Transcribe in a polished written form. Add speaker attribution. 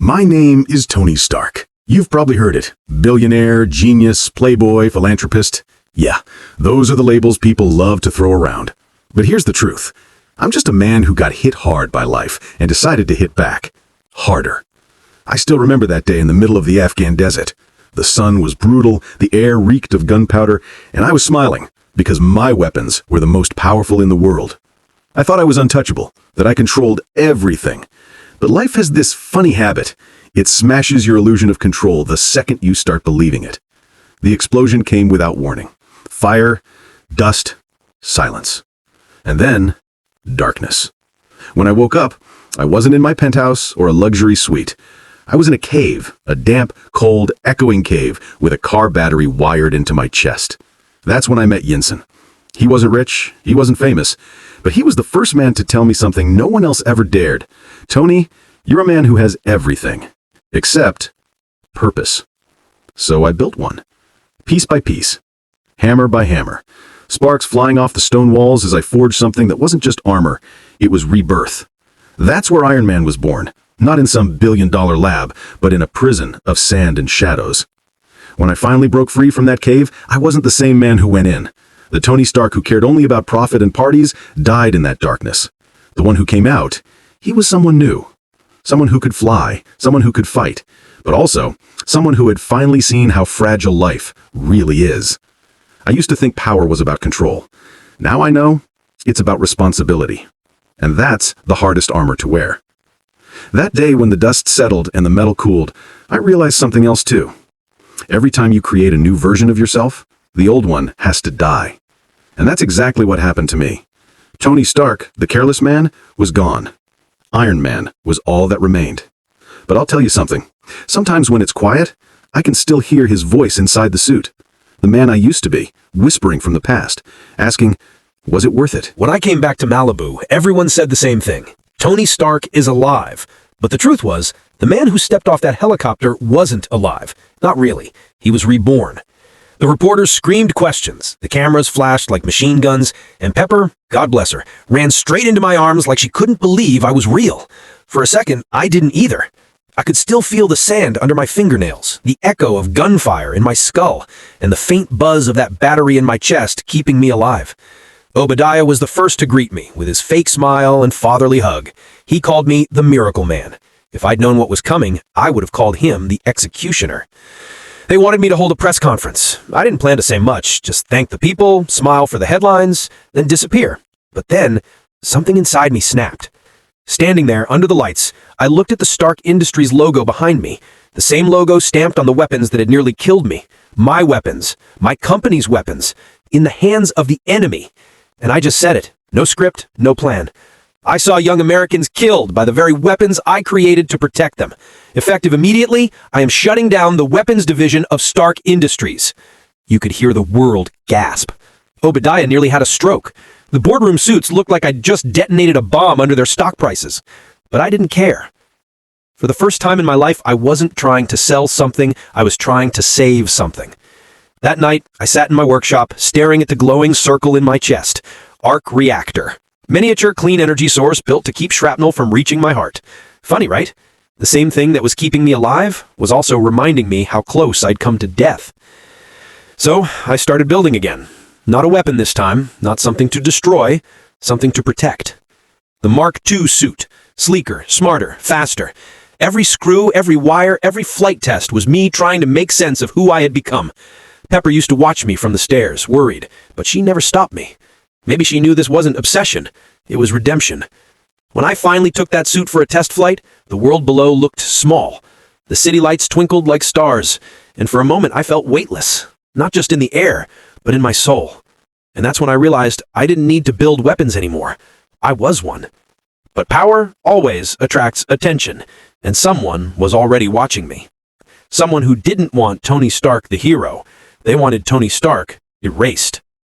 Speaker 1: My name is Tony Stark. You've probably heard it. Billionaire, genius, playboy, philanthropist. Yeah, those are the labels people love to throw around. But here's the truth. I'm just a man who got hit hard by life and decided to hit back. Harder. I still remember that day in the middle of the Afghan desert. The sun was brutal, the air reeked of gunpowder, and I was smiling because my weapons were the most powerful in the world. I thought I was untouchable, that I controlled everything. But life has this funny habit. It smashes your illusion of control the second you start believing it. The explosion came without warning. Fire, dust, silence. And then, darkness. When I woke up, I wasn't in my penthouse or a luxury suite. I was in a cave, a damp, cold, echoing cave with a car battery wired into my chest. That's when I met Yinsen. He wasn't rich, he wasn't famous, but he was the first man to tell me something no one else ever dared. Tony, you're a man who has everything, except purpose. So I built one, piece by piece, hammer by hammer, sparks flying off the stone walls as I forged something that wasn't just armor, it was rebirth. That's where Iron Man was born, not in some billion-dollar lab, but in a prison of sand and shadows. When I finally broke free from that cave, I wasn't the same man who went in. The Tony Stark who cared only about profit and parties died in that darkness. The one who came out, he was someone new. Someone who could fly, someone who could fight, but also someone who had finally seen how fragile life really is. I used to think power was about control. Now I know it's about responsibility. And that's the hardest armor to wear. That day when the dust settled and the metal cooled, I realized something else too. Every time you create a new version of yourself, the old one has to die. And that's exactly what happened to me. Tony Stark, the careless man, was gone. Iron Man was all that remained. But I'll tell you something. Sometimes when it's quiet, I can still hear his voice inside the suit. The man I used to be, whispering from the past, asking, was it worth it?
Speaker 2: When I came back to Malibu, everyone said the same thing. Tony Stark is alive. But the truth was, the man who stepped off that helicopter wasn't alive. Not really. He was reborn. The reporters screamed questions, the cameras flashed like machine guns, and Pepper, God bless her, ran straight into my arms like she couldn't believe I was real. For a second, I didn't either. I could still feel the sand under my fingernails, the echo of gunfire in my skull, and the faint buzz of that battery in my chest keeping me alive. Obadiah was the first to greet me with his fake smile and fatherly hug. He called me the Miracle Man. If I'd known what was coming, I would have called him the Executioner. They wanted me to hold a press conference. I didn't plan to say much, just thank the people, smile for the headlines, then disappear. But then, something inside me snapped. Standing there under the lights, I looked at the Stark Industries logo behind me, the same logo stamped on the weapons that had nearly killed me. My weapons, my company's weapons, in the hands of the enemy. And I just said it. No script, no plan. I saw young Americans killed by the very weapons I created to protect them. Effective immediately, I am shutting down the weapons division of Stark Industries. You could hear the world gasp. Obadiah nearly had a stroke. The boardroom suits looked like I'd just detonated a bomb under their stock prices. But I didn't care. For the first time in my life, I wasn't trying to sell something, I was trying to save something. That night, I sat in my workshop, staring at the glowing circle in my chest. Arc Reactor. Miniature clean energy source built to keep shrapnel from reaching my heart. Funny, right? The same thing that was keeping me alive was also reminding me how close I'd come to death. So I started building again. Not a weapon this time, not something to destroy, something to protect. The Mark II suit. Sleeker, smarter, faster. Every screw, every wire, every flight test was me trying to make sense of who I had become. Pepper used to watch me from the stairs, worried, but she never stopped me. Maybe she knew this wasn't obsession, it was redemption. When I finally took that suit for a test flight, the world below looked small. The city lights twinkled like stars, and for a moment I felt weightless, not just in the air, but in my soul. And that's when I realized I didn't need to build weapons anymore. I was one. But power always attracts attention, and someone was already watching me. Someone who didn't want Tony Stark the hero. They wanted Tony Stark erased.